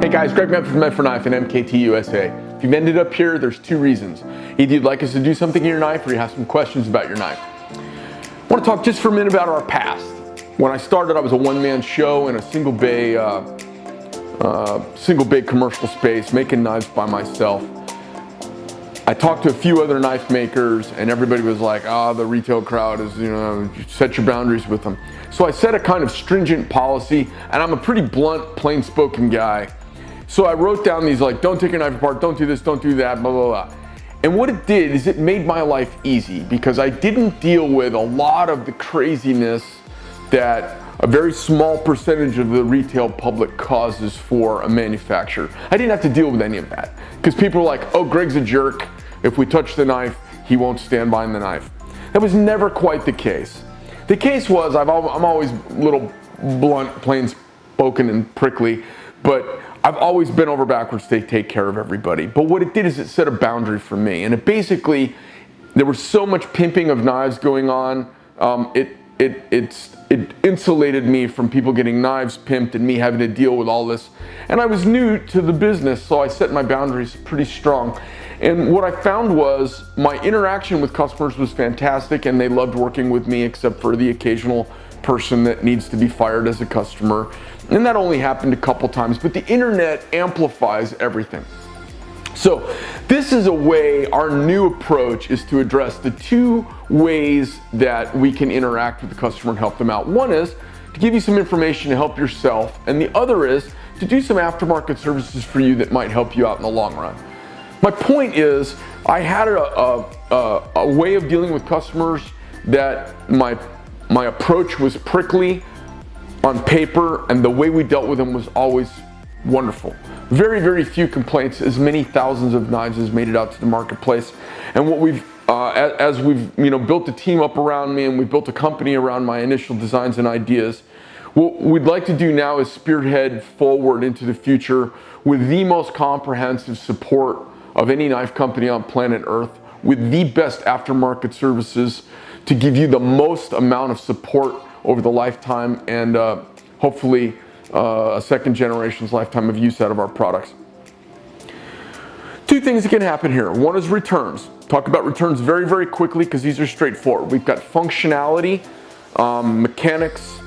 Hey guys, Greg Medford from Medford Knife and MKT USA. If you've ended up here, there's two reasons. Either you'd like us to do something in your knife or you have some questions about your knife. I want to talk just for a minute about our past. When I started, I was a one-man show in a single bay commercial space, making knives by myself. I talked to a few other knife makers and everybody was like, the retail crowd is, set your boundaries with them. So I set a kind of stringent policy, and I'm a pretty blunt, plain-spoken guy. So I wrote down these like, don't take your knife apart, don't do this, don't do that, blah, blah, blah. And what it did is it made my life easy because I didn't deal with a lot of the craziness that a very small percentage of the retail public causes for a manufacturer. I didn't have to deal with any of that because people were like, oh, Greg's a jerk. If we touch the knife, he won't stand behind the knife. That was never quite the case. The case was, I'm always a little blunt, plain spoken and prickly, but I've always been over backwards to take care of everybody. But what it did is it set a boundary for me. And it basically, there was so much pimping of knives going on, it insulated me from people getting knives pimped and me having to deal with all this. And I was new to the business, so I set my boundaries pretty strong. And what I found was my interaction with customers was fantastic and they loved working with me except for the occasional person that needs to be fired as a customer. And that only happened a couple times, but the internet amplifies everything. So this is a way, our new approach is to address the two ways that we can interact with the customer and help them out. One is to give you some information to help yourself, and the other is to do some aftermarket services for you that might help you out in the long run. My point is, I had a way of dealing with customers that my approach was prickly on paper, and the way we dealt with them was always wonderful. Very, very few complaints, as many thousands of knives as made it out to the marketplace. And what we've, as we've built a team up around me and we built a company around my initial designs and ideas, what we'd like to do now is spearhead forward into the future with the most comprehensive support of any knife company on planet Earth, with the best aftermarket services to give you the most amount of support over the lifetime and hopefully a second generation's lifetime of use out of our products. Two things that can happen here. One is returns. Talk about returns very, very quickly because these are straightforward. We've got functionality, mechanics,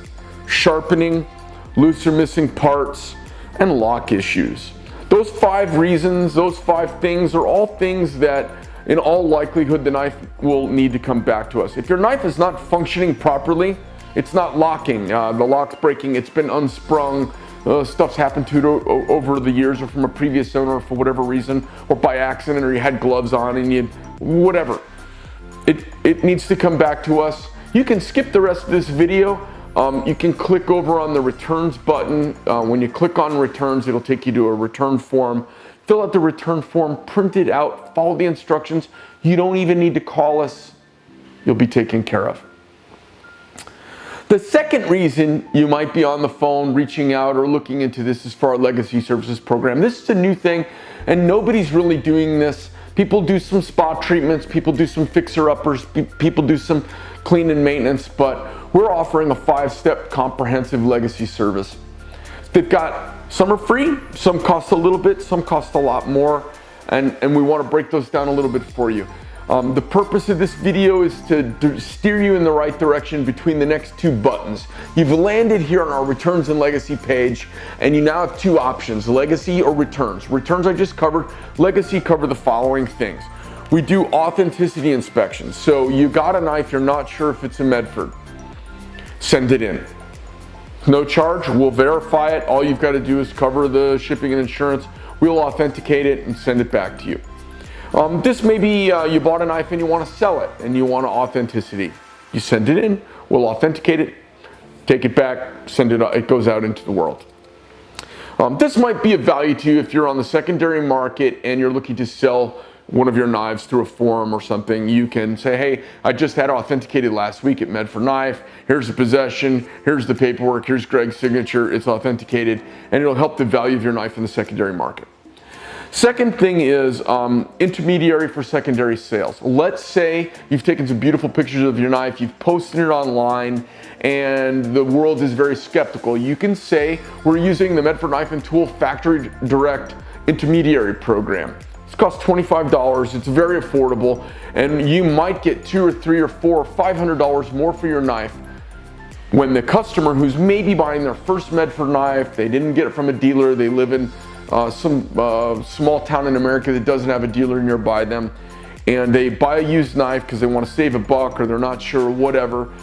sharpening, loose or missing parts, and lock issues. Those 5 reasons, those 5 things are all things that in all likelihood the knife will need to come back to us. If your knife is not functioning properly, it's not locking, the lock's breaking, it's been unsprung, stuff's happened to it over the years or from a previous owner for whatever reason, or by accident, or you had gloves on and you, whatever. It needs to come back to us. You can skip the rest of this video. You can click over on the returns button. When you click on returns, it'll take you to a return form. Fill out the return form, print it out, follow the instructions. You don't even need to call us. You'll be taken care of. The second reason you might be on the phone reaching out or looking into this is for our legacy services program. This is a new thing and nobody's really doing this. People do some spot treatments, people do some fixer-uppers, people do some clean and maintenance, but we're offering a 5-step comprehensive legacy service. They've got, some are free, some cost a little bit, some cost a lot more, and we want to break those down a little bit for you. The purpose of this video is to steer you in the right direction between the next 2 buttons. You've landed here on our returns and legacy page, and you now have 2 options, legacy or returns. Returns I just covered, legacy cover the following things. We do authenticity inspections. So you got a knife, you're not sure if it's a Medford. Send it in. No charge, we'll verify it. All you've got to do is cover the shipping and insurance. We'll authenticate it and send it back to you. This may be you bought a knife and you want to sell it and you want authenticity. You send it in, we'll authenticate it, take it back, send it, it goes out into the world. This might be of value to you if you're on the secondary market and you're looking to sell one of your knives through a forum or something. You can say, hey, I just had it authenticated last week at Medford Knife. Here's the possession, here's the paperwork, here's Greg's signature, it's authenticated, and it'll help the value of your knife in the secondary market. Second thing is intermediary for secondary sales. Let's say you've taken some beautiful pictures of your knife, you've posted it online, and the world is very skeptical. You can say, we're using the Medford Knife and Tool Factory Direct Intermediary Program. It costs $25, it's very affordable, and you might get $2 or $3 or $4 or $500 more for your knife when the customer who's maybe buying their first Medford knife, they didn't get it from a dealer, they live in some small town in America that doesn't have a dealer nearby them, and they buy a used knife because they want to save a buck or they're not sure, whatever.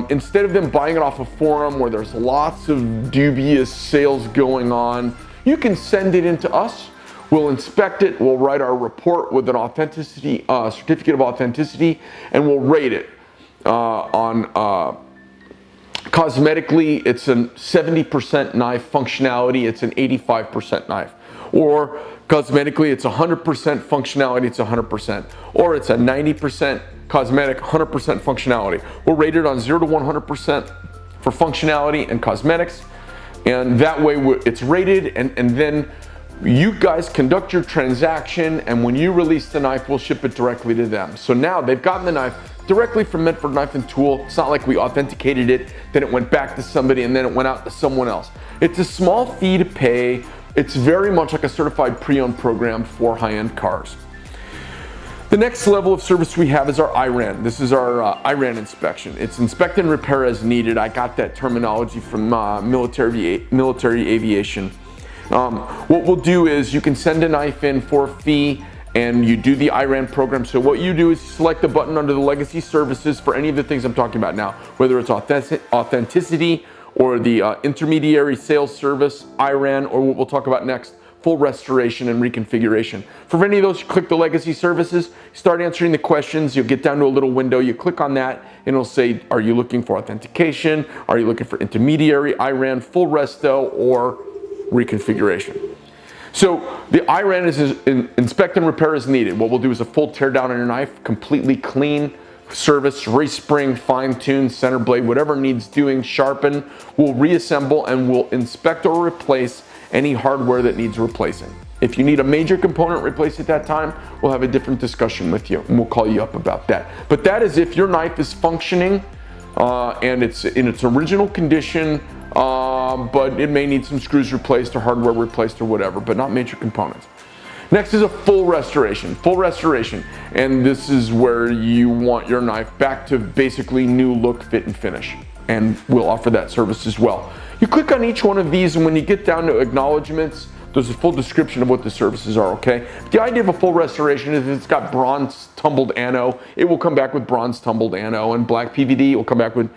Instead of them buying it off a forum where there's lots of dubious sales going on, you can send it in to us. We'll inspect it, we'll write our report with an authenticity certificate of authenticity, and we'll rate it on cosmetically, it's a 70% knife. Functionality, it's an 85% knife. Or cosmetically, it's 100% functionality, it's 100%. Or it's a 90% cosmetic, 100% functionality. We're rated on 0 to 100% for functionality and cosmetics. And that way it's rated, and then you guys conduct your transaction, and when you release the knife, we'll ship it directly to them. So now they've gotten the knife directly from Medford Knife and Tool. It's not like we authenticated it, then it went back to somebody, and then it went out to someone else. It's a small fee to pay. It's very much like a certified pre-owned program for high-end cars. The next level of service we have is our IRAN. This is our IRAN inspection. It's inspect and repair as needed. I got that terminology from military aviation. What we'll do is you can send a knife in for a fee, and you do the IRAN program. So what you do is select the button under the legacy services for any of the things I'm talking about now, whether it's authenticity or the intermediary sales service, IRAN, or what we'll talk about next, full restoration and reconfiguration. For any of those, you click the legacy services, start answering the questions, you'll get down to a little window, you click on that, and it'll say, are you looking for authentication? Are you looking for intermediary, IRAN, full resto, or reconfiguration? So the IRAN is inspect and repair as needed. What we'll do is a full tear down on your knife, completely clean service, race spring, fine tune, center blade, whatever needs doing, sharpen. We'll reassemble and we'll inspect or replace any hardware that needs replacing. If you need a major component replaced at that time, we'll have a different discussion with you, and we'll call you up about that. But that is if your knife is functioning and it's in its original condition, but it may need some screws replaced or hardware replaced or whatever, but not major components. Next is a full restoration. Full restoration, and this is where you want your knife back to basically new look, fit, and finish, and we'll offer that service as well. You click on each one of these, and when you get down to acknowledgements, there's a full description of what the services are, okay? The idea of a full restoration is if it's got bronze tumbled ano, it will come back with bronze tumbled ano, and black PVD, it will come back with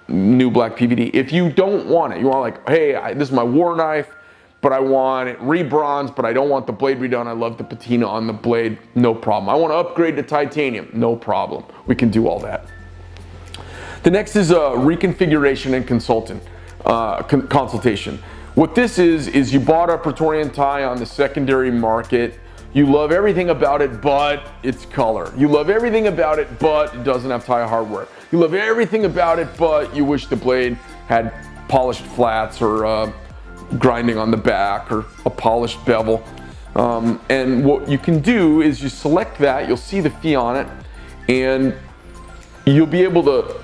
new black PVD. If you don't want it, you want like, hey, this is my war knife, but I want it rebronzed, but I don't want the blade redone. I love the patina on the blade, no problem. I want to upgrade to titanium, no problem. We can do all that. The next is a reconfiguration and consultation. What this is you bought a Praetorian tie on the secondary market. You love everything about it, but its color. You love everything about it, but it doesn't have tie hardware. You love everything about it, but you wish the blade had polished flats or grinding on the back or a polished bevel. And what you can do is you select that, you'll see the fee on it, and you'll be able to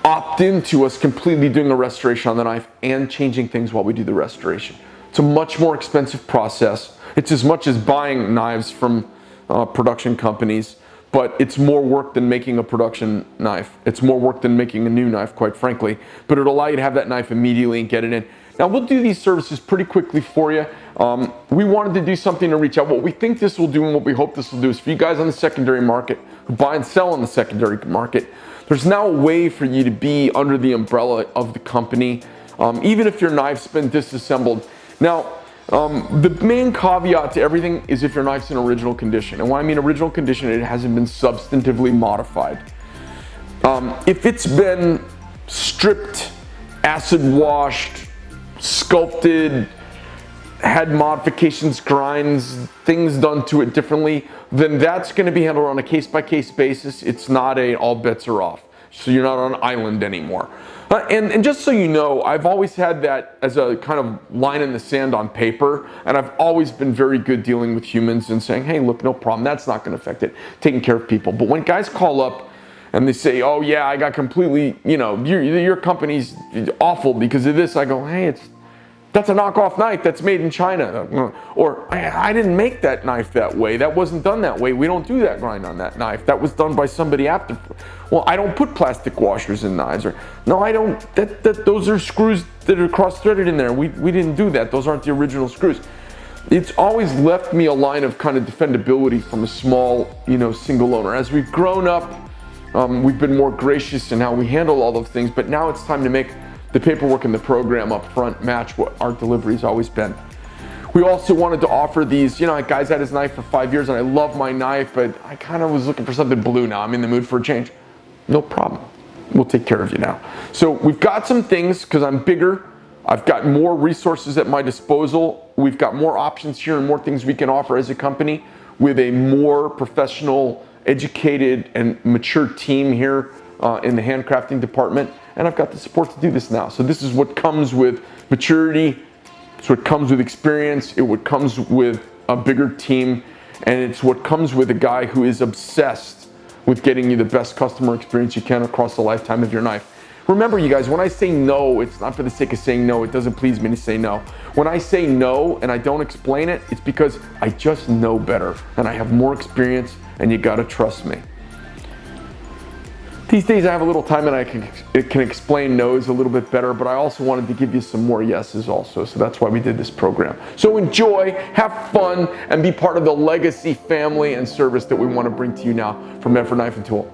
opt into us completely doing a restoration on the knife and changing things while we do the restoration. It's a much more expensive process. It's as much as buying knives from production companies, but it's more work than making a production knife. It's more work than making a new knife, quite frankly, but it'll allow you to have that knife immediately and get it in. Now, we'll do these services pretty quickly for you. We wanted to do something to reach out. What we think this will do and what we hope this will do is for you guys on the secondary market who buy and sell on the secondary market, there's now a way for you to be under the umbrella of the company, even if your knife's been disassembled. Now, the main caveat to everything is if your knife's in original condition. And when I mean original condition, it hasn't been substantively modified. If it's been stripped, acid washed, sculpted, had modifications, grinds, things done to it differently, then that's going to be handled on a case-by-case basis. It's not a all bets are off. so you're not on an island anymore. And just so you know, I've always had that as a kind of line in the sand on paper, and I've always been very good dealing with humans and saying, hey, look, no problem, that's not going to affect it, taking care of people. But when guys call up and they say, oh yeah, I got completely, your company's awful because of this, I go, hey, that's a knockoff knife that's made in China. Or I didn't make that knife that way. That wasn't done that way. We don't do that grind on that knife. That was done by somebody after. Well, I don't put plastic washers in knives. Or no, I don't. Those are screws that are cross-threaded in there. We didn't do that. Those aren't the original screws. It's always left me a line of kind of defendability from a small, single owner. As we've grown up, we've been more gracious in how we handle all those things. But now it's time to make the paperwork and the program up front match what our delivery's always been. We also wanted to offer these, guy's had his knife for 5 years and I love my knife, but I kind of was looking for something blue now. I'm in the mood for a change. No problem. We'll take care of you now. So we've got some things, because I'm bigger, I've got more resources at my disposal. We've got more options here and more things we can offer as a company with a more professional, educated, and mature team here in the handcrafting department. And I've got the support to do this now. So this is what comes with maturity. It's what comes with experience. It what comes with a bigger team. And it's what comes with a guy who is obsessed with getting you the best customer experience you can across the lifetime of your knife. Remember, you guys, when I say no, it's not for the sake of saying no. It doesn't please me to say no. When I say no and I don't explain it, it's because I just know better and I have more experience, and you gotta trust me. These days I have a little time and I can explain no's a little bit better, but I also wanted to give you some more yeses also, so that's why we did this program. So enjoy, have fun, and be part of the legacy, family, and service that we want to bring to you now from Medford Knife and Tool.